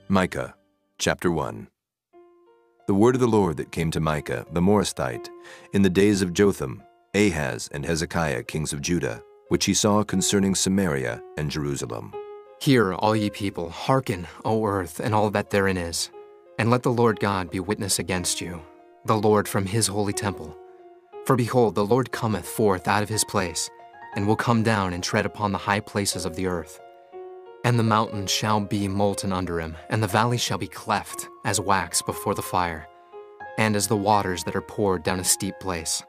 Micah, chapter 1. The word of the Lord that came to Micah, the Morasthite, in the days of Jotham, Ahaz, and Hezekiah, kings of Judah, which he saw concerning Samaria and Jerusalem. Hear, all ye people, hearken, O earth, and all that therein is, and let the Lord God be witness against you, the Lord from his holy temple. For behold, the Lord cometh forth out of his place, and will come down and tread upon the high places of the earth. And the mountains shall be molten under him, and the valleys shall be cleft as wax before the fire, and as the waters that are poured down a steep place.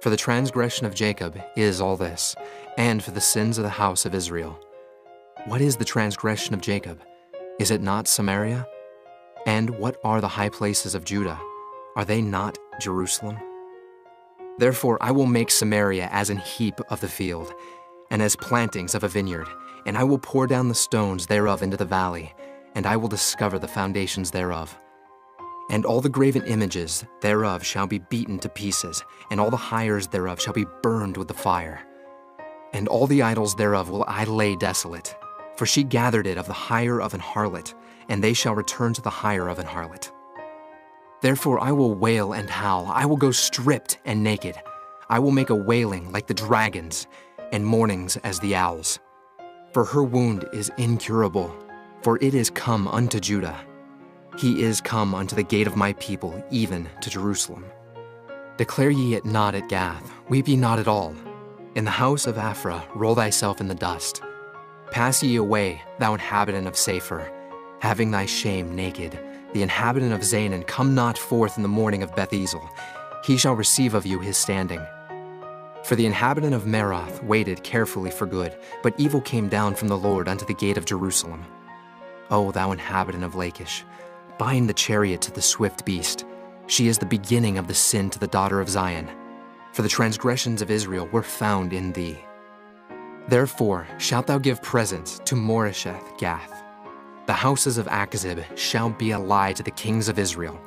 For the transgression of Jacob is all this, and for the sins of the house of Israel. What is the transgression of Jacob? Is it not Samaria? And what are the high places of Judah? Are they not Jerusalem? Therefore I will make Samaria as an heap of the field, and as plantings of a vineyard, and I will pour down the stones thereof into the valley, and I will discover the foundations thereof. And all the graven images thereof shall be beaten to pieces, and all the hires thereof shall be burned with the fire. And all the idols thereof will I lay desolate, for she gathered it of the hire of an harlot, and they shall return to the hire of an harlot. Therefore I will wail and howl, I will go stripped and naked. I will make a wailing like the dragons, and mournings as the owls. For her wound is incurable, for it is come unto Judah. He is come unto the gate of my people, even to Jerusalem. Declare ye it not at Gath, weep ye not at all. In the house of Aphrah roll thyself in the dust. Pass ye away, thou inhabitant of Saphir, having thy shame naked. The inhabitant of Zanan, come not forth in the morning of Beth-ezel. He shall receive of you his standing. For the inhabitant of Meroth waited carefully for good, but evil came down from the Lord unto the gate of Jerusalem. O thou inhabitant of Lachish, bind the chariot to the swift beast. She is the beginning of the sin to the daughter of Zion. For the transgressions of Israel were found in thee. Therefore shalt thou give presents to Moresheth Gath. The houses of Achzib shall be a lie to the kings of Israel.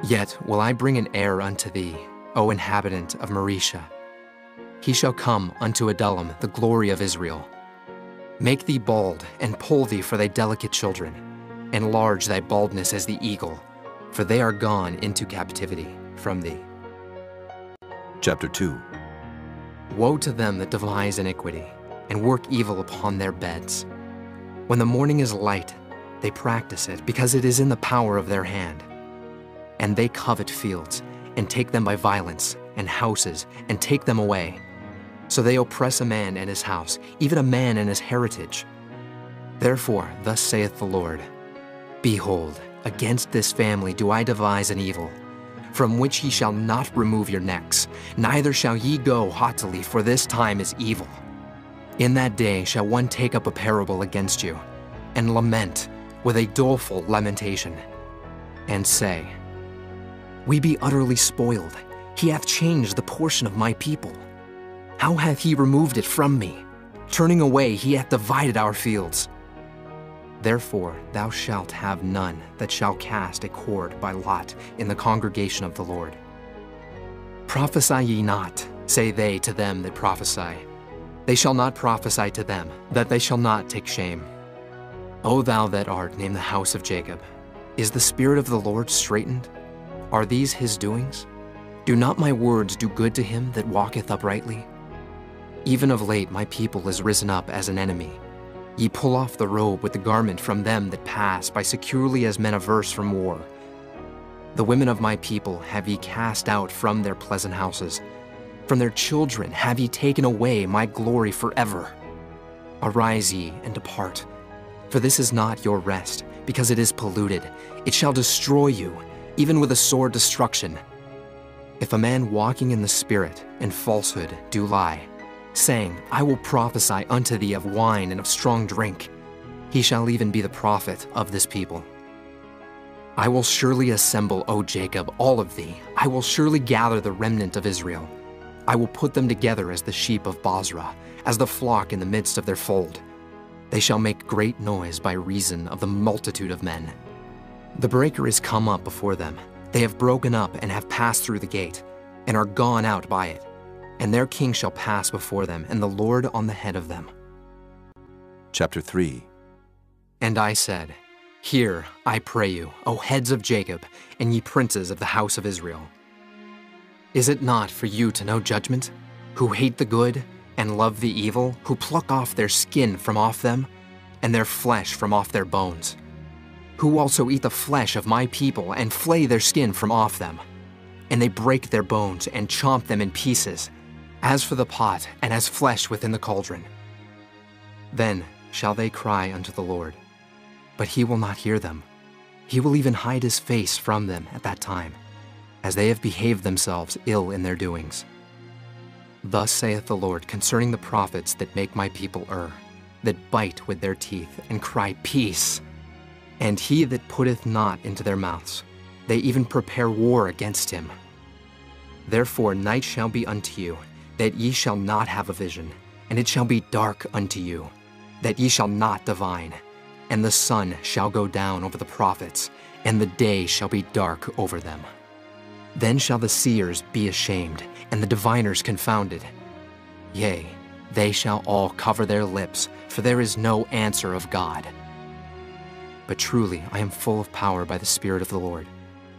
Yet will I bring an heir unto thee, O inhabitant of Maresha. He shall come unto Adullam, the glory of Israel. Make thee bald, and poll thee for thy delicate children. Enlarge thy baldness as the eagle, for they are gone into captivity from thee. Chapter 2. Woe to them that devise iniquity, and work evil upon their beds. When the morning is light, they practice it, because it is in the power of their hand. And they covet fields, and take them by violence, and houses, and take them away. So they oppress a man and his house, even a man and his heritage. Therefore, thus saith the Lord, Behold, against this family do I devise an evil, from which ye shall not remove your necks, neither shall ye go haughtily, for this time is evil. In that day shall one take up a parable against you, and lament with a doleful lamentation, and say, We be utterly spoiled. He hath changed the portion of my people. How hath he removed it from me? Turning away, he hath divided our fields. Therefore thou shalt have none that shall cast a cord by lot in the congregation of the Lord. Prophesy ye not, say they to them that prophesy. They shall not prophesy to them, that they shall not take shame. O thou that art named the house of Jacob, is the spirit of the Lord straitened? Are these his doings? Do not my words do good to him that walketh uprightly? Even of late my people is risen up as an enemy. Ye pull off the robe with the garment from them that pass by securely as men averse from war. The women of my people have ye cast out from their pleasant houses. From their children have ye taken away my glory forever. Arise ye and depart, for this is not your rest, because it is polluted. It shall destroy you, even with a sore destruction. If a man walking in the Spirit and falsehood do lie, saying, I will prophesy unto thee of wine and of strong drink, he shall even be the prophet of this people. I will surely assemble, O Jacob, all of thee. I will surely gather the remnant of Israel. I will put them together as the sheep of Bozrah, as the flock in the midst of their fold. They shall make great noise by reason of the multitude of men. The breaker is come up before them. They have broken up and have passed through the gate, and are gone out by it. And their king shall pass before them, and the Lord on the head of them. Chapter 3. And I said, Hear, I pray you, O heads of Jacob, and ye princes of the house of Israel. Is it not for you to know judgment, who hate the good and love the evil, who pluck off their skin from off them, and their flesh from off their bones, who also eat the flesh of my people and flay their skin from off them, and they break their bones and chomp them in pieces, as for the pot and as flesh within the cauldron? Then shall they cry unto the Lord, but he will not hear them. He will even hide his face from them at that time, as they have behaved themselves ill in their doings. Thus saith the Lord concerning the prophets that make my people err, that bite with their teeth and cry, Peace! And he that putteth not into their mouths, they even prepare war against him. Therefore night shall be unto you, that ye shall not have a vision, and it shall be dark unto you, that ye shall not divine. And the sun shall go down over the prophets, and the day shall be dark over them. Then shall the seers be ashamed, and the diviners confounded. Yea, they shall all cover their lips, for there is no answer of God. But truly I am full of power by the Spirit of the Lord,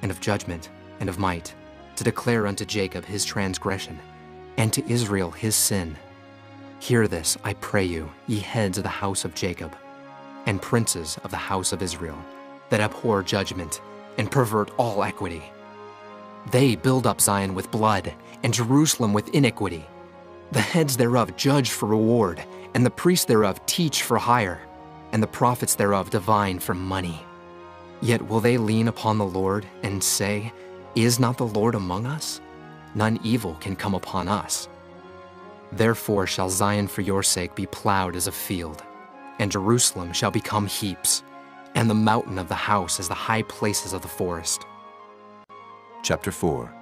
and of judgment, and of might, to declare unto Jacob his transgression, and to Israel his sin. Hear this, I pray you, ye heads of the house of Jacob, and princes of the house of Israel, that abhor judgment, and pervert all equity. They build up Zion with blood, and Jerusalem with iniquity. The heads thereof judge for reward, and the priests thereof teach for hire, and the prophets thereof divine for money. Yet will they lean upon the Lord, and say, Is not the Lord among us? None evil can come upon us. Therefore shall Zion for your sake be plowed as a field, and Jerusalem shall become heaps, and the mountain of the house as the high places of the forest. Chapter 4.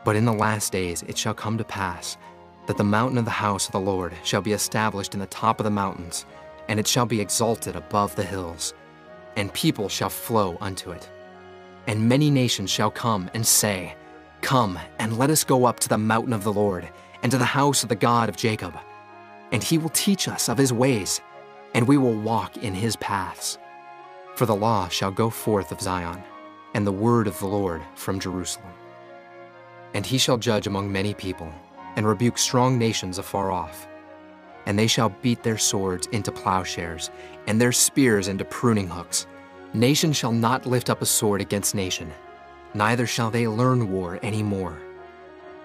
But in the last days it shall come to pass that the mountain of the house of the Lord shall be established in the top of the mountains, and it shall be exalted above the hills, and people shall flow unto it. And many nations shall come and say, Come, and let us go up to the mountain of the Lord, and to the house of the God of Jacob. And he will teach us of his ways, and we will walk in his paths. For the law shall go forth of Zion, and the word of the Lord from Jerusalem. And he shall judge among many people, and rebuke strong nations afar off. And they shall beat their swords into plowshares, and their spears into pruning hooks. Nation shall not lift up a sword against nation, neither shall they learn war any more.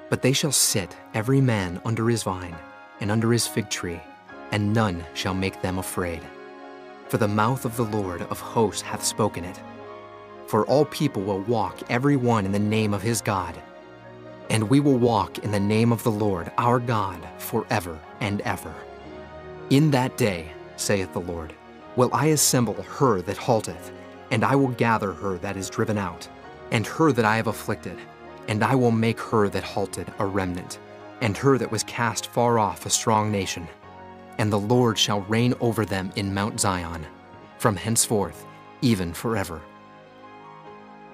But they shall sit, every man under his vine, and under his fig tree, and none shall make them afraid. For the mouth of the Lord of hosts hath spoken it. For all people will walk every one in the name of his God. And we will walk in the name of the Lord our God forever and ever. In that day, saith the Lord, will I assemble her that halteth, and I will gather her that is driven out, and her that I have afflicted, and I will make her that halted a remnant, and her that was cast far off a strong nation. And the Lord shall reign over them in Mount Zion, from henceforth, even forever.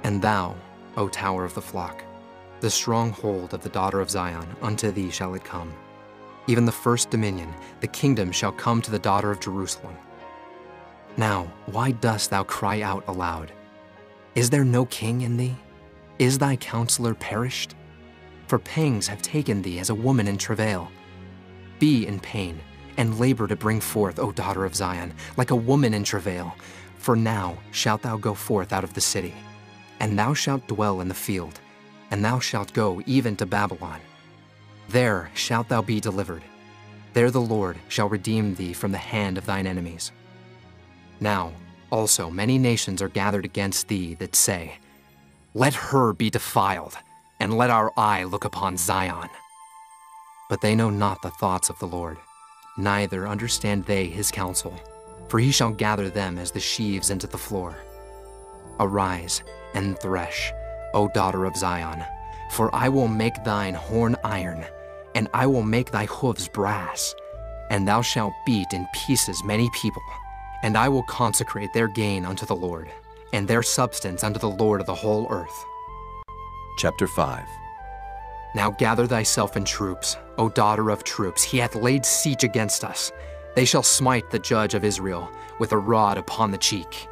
And thou, O tower of the flock, the stronghold of the daughter of Zion, unto thee shall it come. Even the first dominion, the kingdom shall come to the daughter of Jerusalem. Now, why dost thou cry out aloud? Is there no king in thee? Is thy counselor perished? For pangs have taken thee as a woman in travail. Be in pain, and labor to bring forth, O daughter of Zion, like a woman in travail. For now shalt thou go forth out of the city, and thou shalt dwell in the field, and thou shalt go even to Babylon. There shalt thou be delivered. There the Lord shall redeem thee from the hand of thine enemies. Now also many nations are gathered against thee that say, Let her be defiled, and let our eye look upon Zion. But they know not the thoughts of the Lord, neither understand they his counsel, for he shall gather them as the sheaves into the floor. Arise and thresh, O daughter of Zion, for I will make thine horn iron, and I will make thy hoofs brass, and thou shalt beat in pieces many people, and I will consecrate their gain unto the Lord, and their substance unto the Lord of the whole earth. Chapter 5. Now gather thyself in troops, O daughter of troops. He hath laid siege against us. They shall smite the judge of Israel with a rod upon the cheek.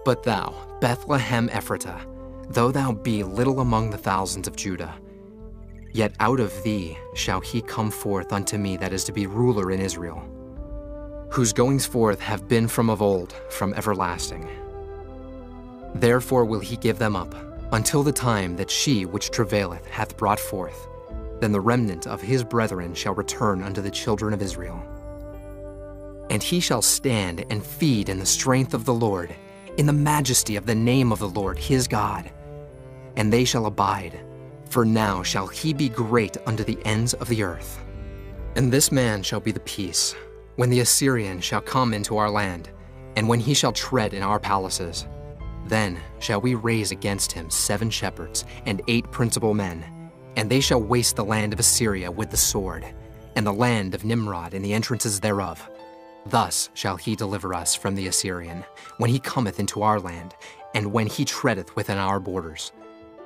But thou, Bethlehem Ephratah, though thou be little among the thousands of Judah, yet out of thee shall he come forth unto me that is to be ruler in Israel, whose goings forth have been from of old, from everlasting. Therefore will he give them up, until the time that she which travaileth hath brought forth. Then the remnant of his brethren shall return unto the children of Israel. And he shall stand and feed in the strength of the Lord, in the majesty of the name of the Lord his God. And they shall abide, for now shall he be great unto the ends of the earth. And this man shall be the peace, when the Assyrian shall come into our land, and when he shall tread in our palaces. Then shall we raise against him 7 shepherds and 8 principal men, and they shall waste the land of Assyria with the sword, and the land of Nimrod and the entrances thereof. Thus shall he deliver us from the Assyrian, when he cometh into our land, and when he treadeth within our borders.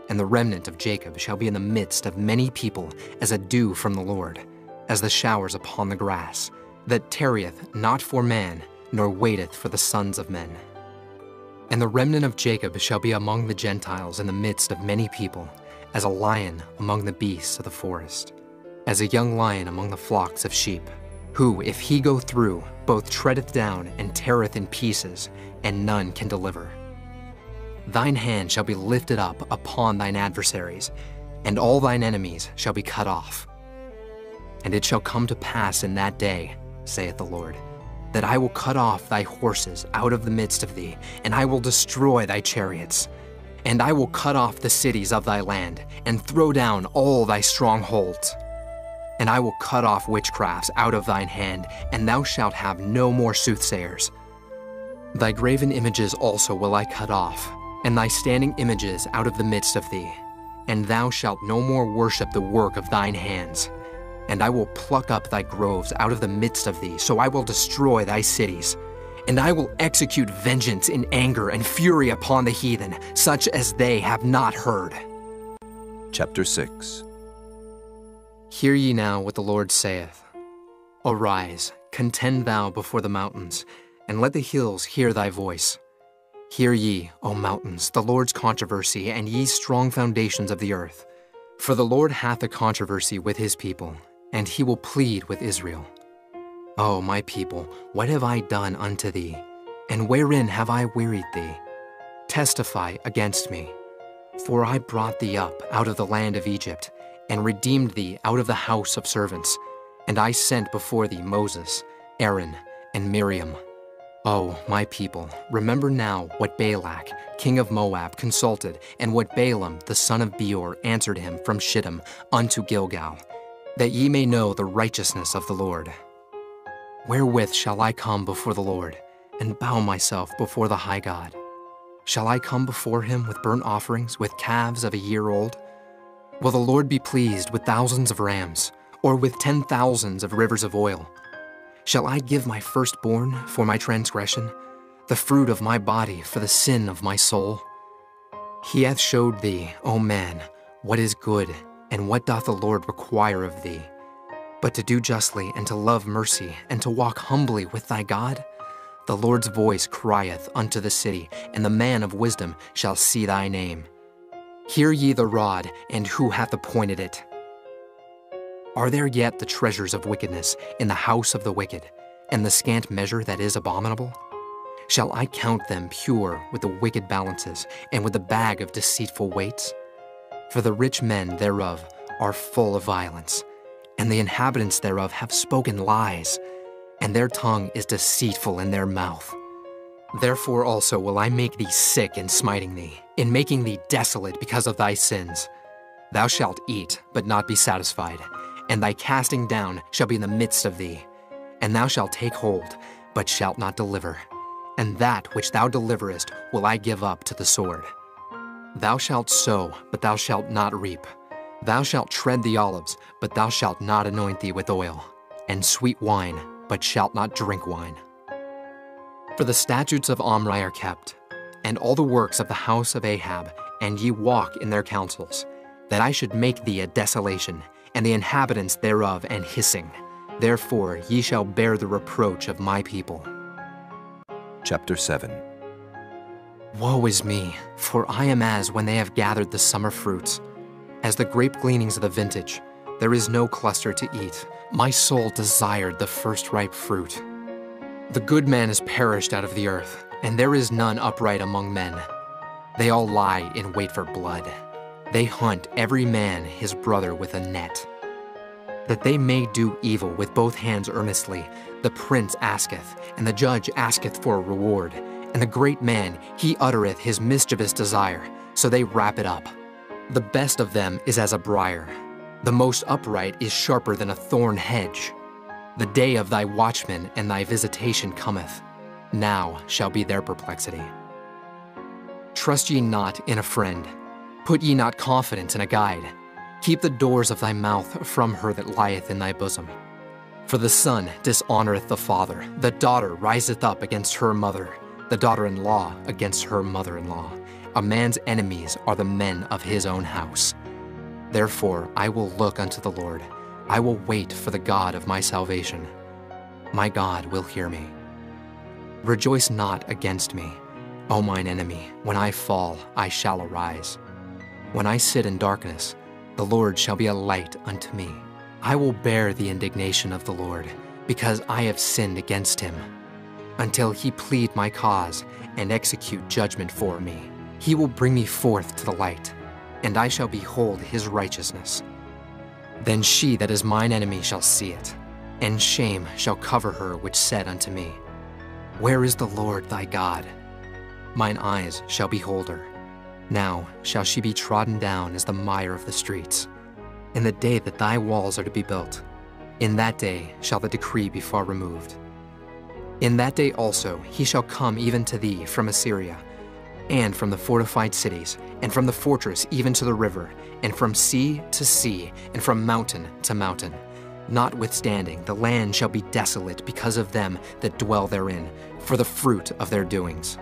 And the remnant of Jacob shall be in the midst of many people, as a dew from the Lord, as the showers upon the grass, that tarrieth not for man, nor waiteth for the sons of men. And the remnant of Jacob shall be among the Gentiles in the midst of many people, as a lion among the beasts of the forest, as a young lion among the flocks of sheep, who, if he go through, both treadeth down and teareth in pieces, and none can deliver. Thine hand shall be lifted up upon thine adversaries, and all thine enemies shall be cut off. And it shall come to pass in that day, saith the Lord, that I will cut off thy horses out of the midst of thee, and I will destroy thy chariots. And I will cut off the cities of thy land, and throw down all thy strongholds. And I will cut off witchcrafts out of thine hand, and thou shalt have no more soothsayers. Thy graven images also will I cut off, and thy standing images out of the midst of thee. And thou shalt no more worship the work of thine hands. And I will pluck up thy groves out of the midst of thee, so I will destroy thy cities. And I will execute vengeance in anger and fury upon the heathen, such as they have not heard. Chapter 6. Hear ye now what the Lord saith. Arise, contend thou before the mountains, and let the hills hear thy voice. Hear ye, O mountains, the Lord's controversy, and ye strong foundations of the earth. For the Lord hath a controversy with his people, and he will plead with Israel. O my people, what have I done unto thee? And wherein have I wearied thee? Testify against me. For I brought thee up out of the land of Egypt, and redeemed thee out of the house of servants. And I sent before thee Moses, Aaron, and Miriam. O my people, remember now what Balak, king of Moab, consulted, and what Balaam, the son of Beor, answered him from Shittim unto Gilgal, that ye may know the righteousness of the Lord. Wherewith shall I come before the Lord, and bow myself before the high God? Shall I come before him with burnt offerings, with calves of a year old? Will the Lord be pleased with thousands of rams, or with 10,000s of rivers of oil? Shall I give my firstborn for my transgression, the fruit of my body for the sin of my soul? He hath showed thee, O man, what is good, and what doth the Lord require of thee, but to do justly, and to love mercy, and to walk humbly with thy God? The Lord's voice crieth unto the city, and the man of wisdom shall see thy name. Hear ye the rod, and who hath appointed it? Are there yet the treasures of wickedness in the house of the wicked, and the scant measure that is abominable? Shall I count them pure with the wicked balances, and with the bag of deceitful weights? For the rich men thereof are full of violence, and the inhabitants thereof have spoken lies, and their tongue is deceitful in their mouth. Therefore also will I make thee sick in smiting thee, in making thee desolate because of thy sins. Thou shalt eat, but not be satisfied, and thy casting down shall be in the midst of thee. And thou shalt take hold, but shalt not deliver. And that which thou deliverest will I give up to the sword. Thou shalt sow, but thou shalt not reap. Thou shalt tread the olives, but thou shalt not anoint thee with oil, and sweet wine, but shalt not drink wine. For the statutes of Omri are kept, and all the works of the house of Ahab, and ye walk in their counsels, that I should make thee a desolation, and the inhabitants thereof an hissing. Therefore ye shall bear the reproach of my people. Chapter 7. Woe is me, for I am as when they have gathered the summer fruits. As the grape gleanings of the vintage, there is no cluster to eat. My soul desired the first ripe fruit. The good man is perished out of the earth, and there is none upright among men. They all lie in wait for blood. They hunt every man his brother with a net. That they may do evil with both hands earnestly, the prince asketh, and the judge asketh for a reward. And the great man, he uttereth his mischievous desire, so they wrap it up. The best of them is as a briar. The most upright is sharper than a thorn hedge. The day of thy watchman and thy visitation cometh. Now shall be their perplexity. Trust ye not in a friend. Put ye not confidence in a guide. Keep the doors of thy mouth from her that lieth in thy bosom. For the son dishonoreth the father, the daughter riseth up against her mother, the daughter-in-law against her mother-in-law. A man's enemies are the men of his own house. Therefore I will look unto the Lord. I will wait for the God of my salvation. My God will hear me. Rejoice not against me, O mine enemy. When I fall, I shall arise. When I sit in darkness, the Lord shall be a light unto me. I will bear the indignation of the Lord, because I have sinned against him. Until he plead my cause and execute judgment for me, he will bring me forth to the light, and I shall behold his righteousness. Then she that is mine enemy shall see it, and shame shall cover her which said unto me, Where is the Lord thy God? Mine eyes shall behold her. Now shall she be trodden down as the mire of the streets. In the day that thy walls are to be built, in that day shall the decree be far removed. In that day also he shall come even to thee from Assyria, and from the fortified cities, and from the fortress even to the river, and from sea to sea, and from mountain to mountain. Notwithstanding, the land shall be desolate because of them that dwell therein, for the fruit of their doings.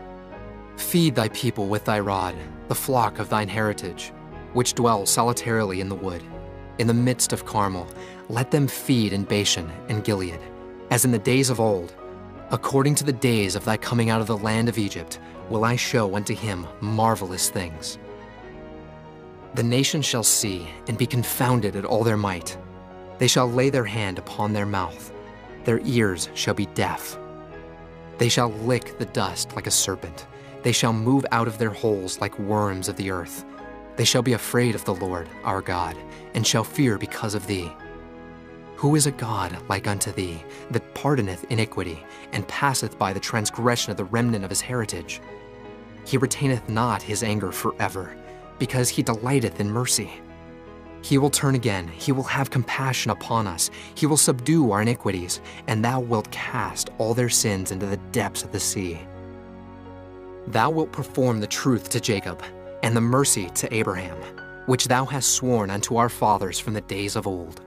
Feed thy people with thy rod, the flock of thine heritage, which dwell solitarily in the wood. In the midst of Carmel, let them feed in Bashan and Gilead, as in the days of old. According to the days of thy coming out of the land of Egypt, will I show unto him marvelous things. The nations shall see and be confounded at all their might. They shall lay their hand upon their mouth. Their ears shall be deaf. They shall lick the dust like a serpent. They shall move out of their holes like worms of the earth. They shall be afraid of the Lord our God, and shall fear because of thee. Who is a God like unto thee, that pardoneth iniquity, and passeth by the transgression of the remnant of his heritage? He retaineth not his anger forever, because he delighteth in mercy. He will turn again, he will have compassion upon us, he will subdue our iniquities, and thou wilt cast all their sins into the depths of the sea. Thou wilt perform the truth to Jacob, and the mercy to Abraham, which thou hast sworn unto our fathers from the days of old.